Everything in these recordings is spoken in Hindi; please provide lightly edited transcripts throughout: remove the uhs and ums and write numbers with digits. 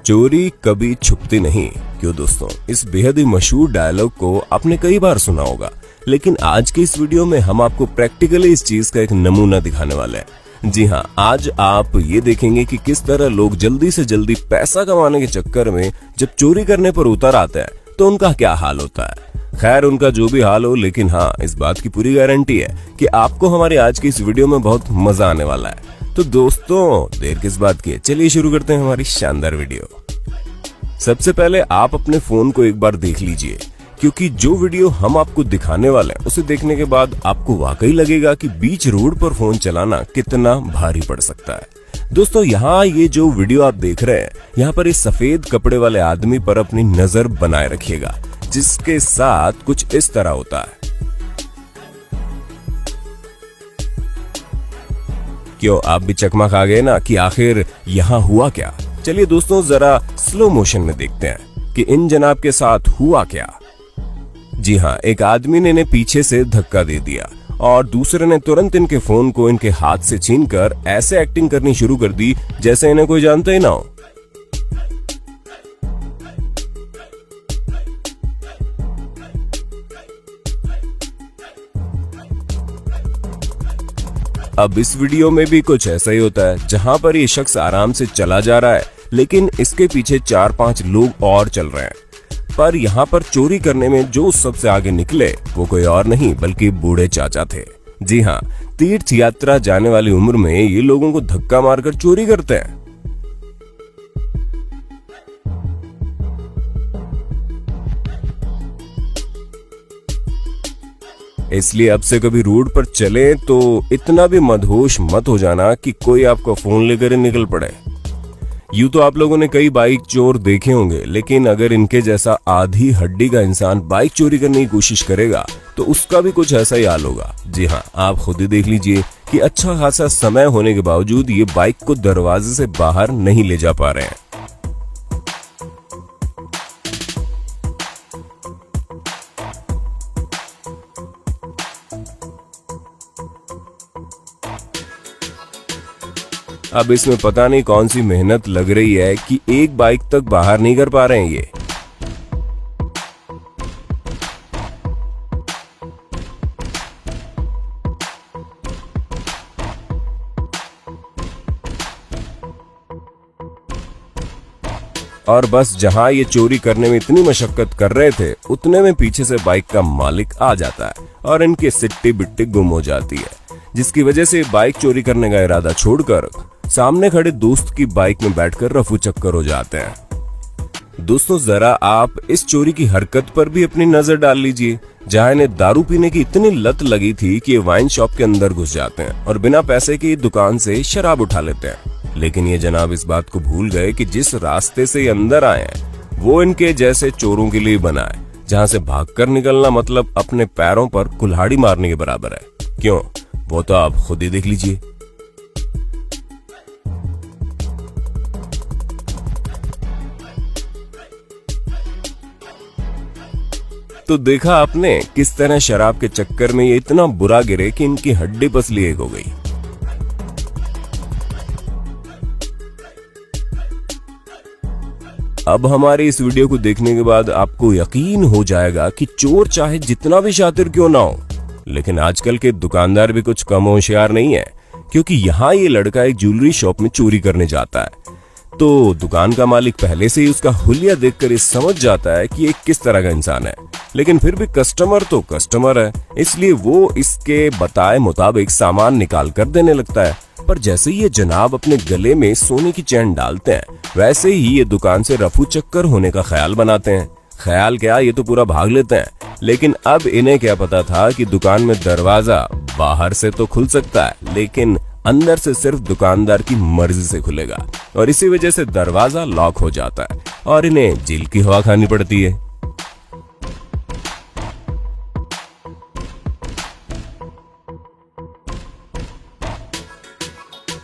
चोरी कभी छुपती नहीं। क्यों दोस्तों, इस बेहद ही मशहूर डायलॉग को आपने कई बार सुना होगा, लेकिन आज के इस वीडियो में हम आपको प्रैक्टिकली इस चीज का एक नमूना दिखाने वाले हैं। जी हाँ, आज आप ये देखेंगे कि किस तरह लोग जल्दी से जल्दी पैसा कमाने के चक्कर में जब चोरी करने पर उतर आते हैं तो उनका क्या हाल होता है। खैर, उनका जो भी हाल हो, लेकिन हाँ, इस बात की पूरी गारंटी है कि आपको हमारे आज की इस वीडियो में बहुत मजा आने वाला है। तो दोस्तों, देर किस बात की है, चलिए शुरू करते हैं हमारी शानदार वीडियो। सबसे पहले आप अपने फोन को एक बार देख लीजिए, क्योंकि जो वीडियो हम आपको दिखाने वाले हैं उसे देखने के बाद आपको वाकई लगेगा कि बीच रोड पर फोन चलाना कितना भारी पड़ सकता है। दोस्तों, यहाँ ये जो वीडियो आप देख रहे हैं, यहाँ पर इस सफेद कपड़े वाले आदमी पर अपनी नजर बनाए रखिएगा, जिसके साथ कुछ इस तरह होता है। क्यों, आप भी चकमा खा गए ना कि आखिर यहाँ हुआ क्या? चलिए दोस्तों, जरा स्लो मोशन में देखते हैं कि इन जनाब के साथ हुआ क्या। जी हाँ, एक आदमी ने इन्हें पीछे से धक्का दे दिया और दूसरे ने तुरंत इनके फोन को इनके हाथ से छीनकर ऐसे एक्टिंग करनी शुरू कर दी जैसे इन्हें कोई जानता ही ना हो। अब इस वीडियो में भी कुछ ऐसा ही होता है, जहां पर ये शख्स आराम से चला जा रहा है, लेकिन इसके पीछे 4-5 लोग और चल रहे हैं। पर यहाँ पर चोरी करने में जो सबसे आगे निकले वो कोई और नहीं बल्कि बूढ़े चाचा थे। जी हाँ, तीर्थ यात्रा जाने वाली उम्र में ये लोगों को धक्का मारकर चोरी करते हैं। इसलिए अब से कभी रोड पर चले तो इतना भी मदहोश मत हो जाना कि कोई आपका फोन लेकर निकल पड़े। यूं तो आप लोगों ने कई बाइक चोर देखे होंगे, लेकिन अगर इनके जैसा आधी हड्डी का इंसान बाइक चोरी करने की कोशिश करेगा तो उसका भी कुछ ऐसा ही हाल होगा। जी हाँ, आप खुद ही देख लीजिए कि अच्छा खासा समय होने के बावजूद ये बाइक को दरवाजे से बाहर नहीं ले जा पा रहे हैं। अब इसमें पता नहीं कौन सी मेहनत लग रही है कि एक बाइक तक बाहर नहीं कर पा रहे हैं ये। और बस जहां ये चोरी करने में इतनी मशक्कत कर रहे थे, उतने में पीछे से बाइक का मालिक आ जाता है और इनकी सिट्टी बिट्टी गुम हो जाती है, जिसकी वजह से बाइक चोरी करने का इरादा छोड़कर सामने खड़े दोस्त की बाइक में बैठकर रफू चक्कर हो जाते हैं। दोस्तों, जरा आप इस चोरी की हरकत पर भी अपनी नजर डाल लीजिए, जहां इन्हें दारू पीने की इतनी लत लगी थी कि ये वाइन शॉप के अंदर घुस जाते हैं और बिना पैसे की दुकान से शराब उठा लेते हैं। लेकिन ये जनाब इस बात को भूल गए कि जिस रास्ते से ये अंदर आए हैं वो इनके जैसे चोरों के लिए बना है, जहां से भागकर निकलना मतलब अपने पैरों पर कुल्हाड़ी मारने के बराबर है। क्यों, वो तो आप खुद ही देख लीजिए। तो देखा आपने किस तरह शराब के चक्कर में ये इतना बुरा गिरे कि इनकी हड्डी पसली एक हो गई। अब हमारे इस वीडियो को देखने के बाद आपको यकीन हो जाएगा कि चोर चाहे जितना भी शातिर क्यों ना हो, लेकिन आजकल के दुकानदार भी कुछ कम होशियार नहीं है, क्योंकि यहाँ ये लड़का एक ज्वेलरी शॉप में चोरी करने जाता है। तो दुकान का मालिक पहले से ही उसका हुलिया देखकर ये समझ जाता है कि ये किस तरह का इंसान है, लेकिन फिर भी कस्टमर तो कस्टमर है, इसलिए वो इसके बताए मुताबिक सामान निकाल कर देने लगता है। पर जैसे ही ये जनाब अपने गले में सोने की चैन डालते हैं, वैसे ही ये दुकान से रफू चक्कर होने का ख्याल बनाते हैं। ख्याल क्या, ये तो पूरा भाग लेते हैं। लेकिन अब इन्हें क्या पता था कि दुकान में दरवाजा बाहर से तो खुल सकता है, लेकिन अंदर से सिर्फ दुकानदार की मर्जी से खुलेगा, और इसी वजह से दरवाजा लॉक हो जाता है और इन्हें जेल की हवा खानी पड़ती है।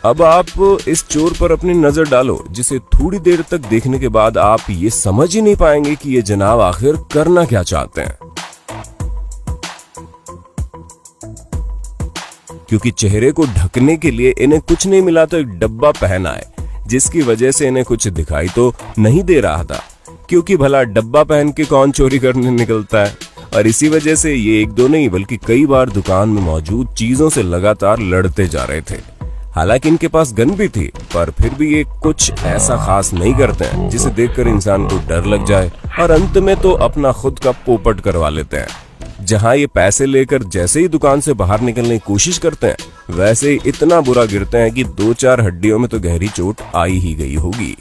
अब आप इस चोर पर अपनी नजर डालो, जिसे थोड़ी देर तक देखने के बाद आप ये समझ ही नहीं पाएंगे कि ये जनाब आखिर करना क्या चाहते हैं। क्योंकि चेहरे को ढकने के लिए इन्हें कुछ नहीं मिला तो एक डब्बा पहना है, जिसकी वजह से इन्हें कुछ दिखाई तो नहीं दे रहा था, क्योंकि भला डब्बा पहन के कौन चोरी करने निकलता है। और इसी वजह से ये एक दो नहीं बल्कि कई बार दुकान में मौजूद चीजों से लगातार लड़ते जा रहे थे। हालांकि इनके पास गन भी थी, पर फिर भी ये कुछ ऐसा खास नहीं करते हैं जिसे देखकर इंसान को डर लग जाए, और अंत में तो अपना खुद का पोपट करवा लेते हैं। जहां ये पैसे लेकर जैसे ही दुकान से बाहर निकलने की कोशिश करते हैं, वैसे ही इतना बुरा गिरते हैं कि 2-4 हड्डियों में तो गहरी चोट आई ही गई होगी।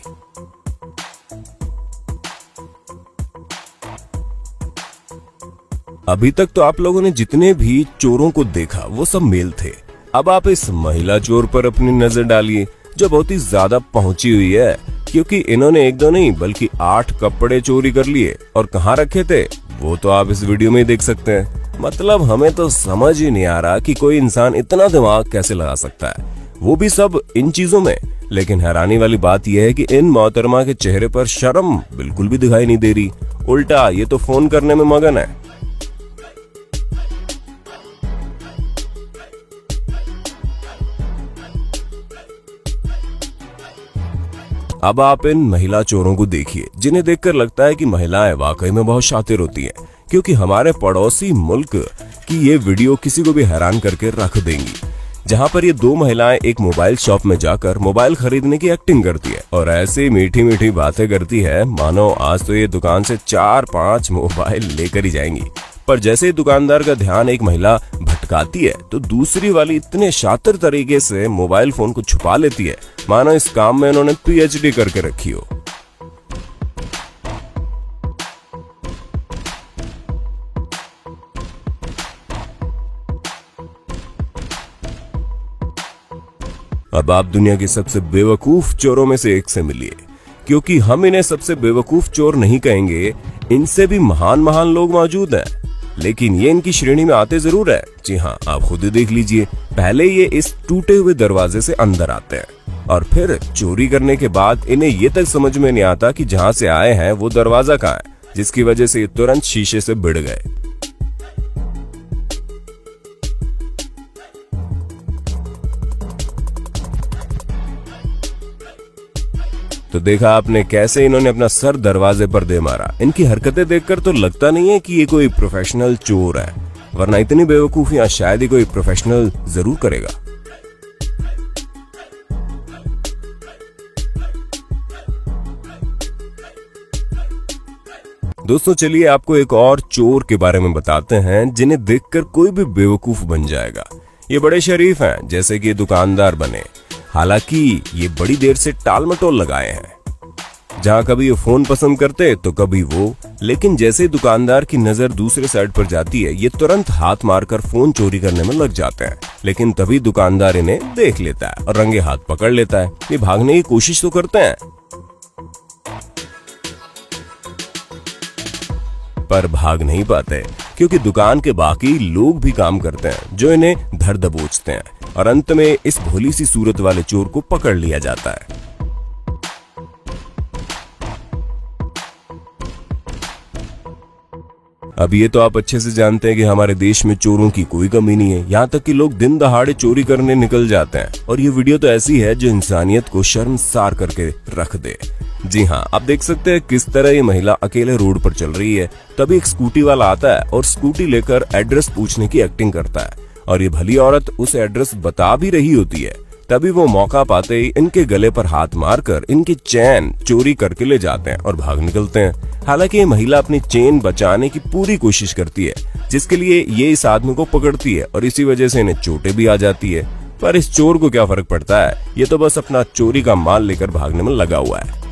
अभी तक तो आप लोगों ने जितने भी चोरों को देखा वो सब मेल थे। अब आप इस महिला चोर पर अपनी नजर डालिए, जो बहुत ही ज्यादा पहुंची हुई है, क्योंकि इन्होंने एक दो नहीं बल्कि 8 कपड़े चोरी कर लिए। और कहाँ रखे थे वो तो आप इस वीडियो में ही देख सकते हैं। मतलब हमें तो समझ ही नहीं आ रहा कि कोई इंसान इतना दिमाग कैसे लगा सकता है, वो भी सब इन चीजों में। लेकिन हैरानी वाली बात यह है कि इन मोहतरमा के चेहरे पर शर्म बिल्कुल भी दिखाई नहीं दे रही, उल्टा ये तो फोन करने में मगन है। अब आप इन महिला चोरों को देखिए, जिन्हें देखकर लगता है कि महिलाएं वाकई में बहुत शातिर होती हैं, क्योंकि हमारे पड़ोसी मुल्क की ये वीडियो किसी को भी हैरान करके रख देंगी। जहां पर ये 2 महिलाएं एक मोबाइल शॉप में जाकर मोबाइल खरीदने की एक्टिंग करती है और ऐसे मीठी मीठी बातें करती है मानो आज तो ये दुकान से 4-5 मोबाइल लेकर ही जाएंगी। पर जैसे ही दुकानदार का ध्यान एक महिला भटकाती है तो दूसरी वाली इतने शातिर तरीके से मोबाइल फोन को छुपा लेती है मानो इस काम में उन्होंने PhD करके रखी हो। अब आप दुनिया के सबसे बेवकूफ चोरों में से एक से मिलिए, क्योंकि हम इन्हें सबसे बेवकूफ चोर नहीं कहेंगे, इनसे भी महान महान लोग मौजूद हैं, लेकिन ये इनकी श्रेणी में आते जरूर है। जी हाँ, आप खुद ही देख लीजिए। पहले ये इस टूटे हुए दरवाजे से अंदर आते हैं और फिर चोरी करने के बाद इन्हें ये तक समझ में नहीं आता कि जहां से आए हैं वो दरवाजा कहाँ है, जिसकी वजह से ये तुरंत शीशे से भिड़ गए। तो देखा आपने कैसे इन्होंने अपना सर दरवाजे पर दे मारा। इनकी हरकतें देखकर तो लगता नहीं है कि ये कोई प्रोफेशनल चोर है, वरना इतनी बेवकूफियां शायद ही कोई प्रोफेशनल जरूर करेगा। दोस्तों चलिए आपको एक और चोर के बारे में बताते हैं जिन्हें देखकर कोई भी बेवकूफ बन जाएगा। ये बड़े शरीफ हैं, जैसे कि दुकानदार बने। हालांकि ये बड़ी देर से टाल मटोल लगाए हैं, जहां कभी ये फोन पसंद करते तो कभी वो, लेकिन जैसे दुकानदार की नजर दूसरे साइड पर जाती है ये तुरंत हाथ मारकर फोन चोरी करने में लग जाते हैं। लेकिन तभी दुकानदार इन्हें देख लेता है और रंगे हाथ पकड़ लेता है। ये भागने की कोशिश तो करते हैं पर भाग नहीं पाते, क्योंकि दुकान के बाकी लोग भी काम करते हैं जो इन्हें धर दबोचते हैं और अंत में इस भोली सी सूरत वाले चोर को पकड़ लिया जाता है। अब ये तो आप अच्छे से जानते हैं कि हमारे देश में चोरों की कोई कमी नहीं है, यहाँ तक कि लोग दिन दहाड़े चोरी करने निकल जाते हैं। और ये वीडियो तो ऐसी है जो इंसानियत को शर्मसार करके रख दे। जी हाँ, आप देख सकते हैं किस तरह ये महिला अकेले रोड पर चल रही है, तभी एक स्कूटी वाला आता है और स्कूटी लेकर एड्रेस पूछने की एक्टिंग करता है और ये भली औरत उसे एड्रेस बता भी रही होती है। तभी वो मौका पाते ही इनके गले पर हाथ मारकर इनकी चेन चोरी करके ले जाते हैं और भाग निकलते हैं। हालांकि ये महिला अपनी चेन बचाने की पूरी कोशिश करती है, जिसके लिए ये इस आदमी को पकड़ती है और इसी वजह से इन्हें चोटें भी आ जाती है। पर इस चोर को क्या फर्क पड़ता है, ये तो बस अपना चोरी का माल लेकर भागने में लगा हुआ है।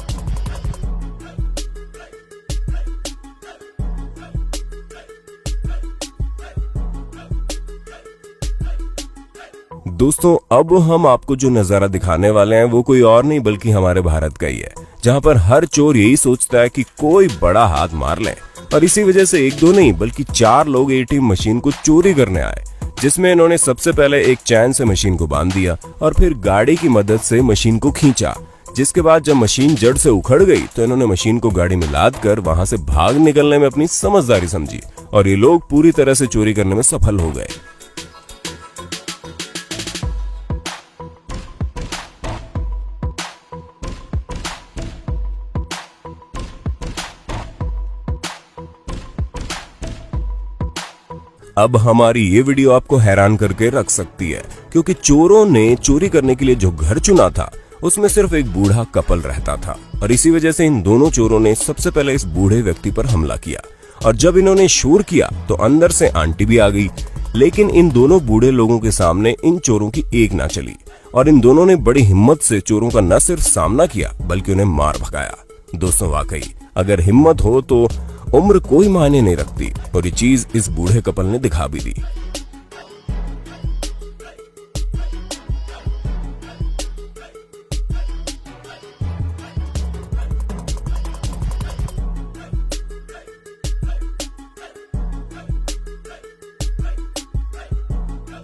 दोस्तों अब हम आपको जो नजारा दिखाने वाले हैं वो कोई और नहीं बल्कि हमारे भारत का ही है, जहां पर हर चोर यही सोचता है कि कोई बड़ा हाथ मार ले। और इसी वजह से एक दो नहीं बल्कि 4 लोग ATM मशीन को चोरी करने आए, जिसमें इन्होंने सबसे पहले एक चैन से मशीन को बांध दिया और फिर गाड़ी की मदद से मशीन को खींचा। जिसके बाद जब मशीन जड़ से उखड़ गई तो इन्होंने मशीन को गाड़ी में लाद कर वहां से भाग निकलने में अपनी समझदारी समझी और ये लोग पूरी तरह से चोरी करने में सफल हो गए। अब हमारी ये वीडियो आपको हैरान करके रख सकती है, क्योंकि चोरों ने चोरी करने के लिए जो घर चुना था उसमें सिर्फ एक बूढ़ा कपल रहता था और इसी वजह से इन दोनों चोरों ने सबसे पहले इस बूढ़े व्यक्ति पर हमला किया। और जब इन्होंने शोर किया तो अंदर से आंटी भी आ गई, लेकिन इन दोनों बूढ़े लोगों के सामने इन चोरों की एक ना चली और इन दोनों ने बड़ी हिम्मत से चोरों का न सिर्फ सामना किया बल्कि उन्हें मार भगाया। दोस्तों, वाकई अगर हिम्मत हो तो उम्र कोई मायने नहीं रखती और ये चीज इस बूढ़े कपल ने दिखा भी दी।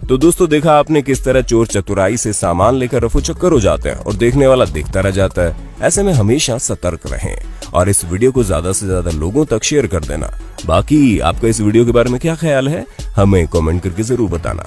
तो दोस्तों, देखा आपने किस तरह चोर चतुराई से सामान लेकर रफू चक्कर हो जाते हैं और देखने वाला देखता रह जाता है। ऐसे में हमेशा सतर्क रहें और इस वीडियो को ज्यादा से ज्यादा लोगों तक शेयर कर देना। बाकी आपका इस वीडियो के बारे में क्या ख्याल है, हमें कमेंट करके जरूर बताना।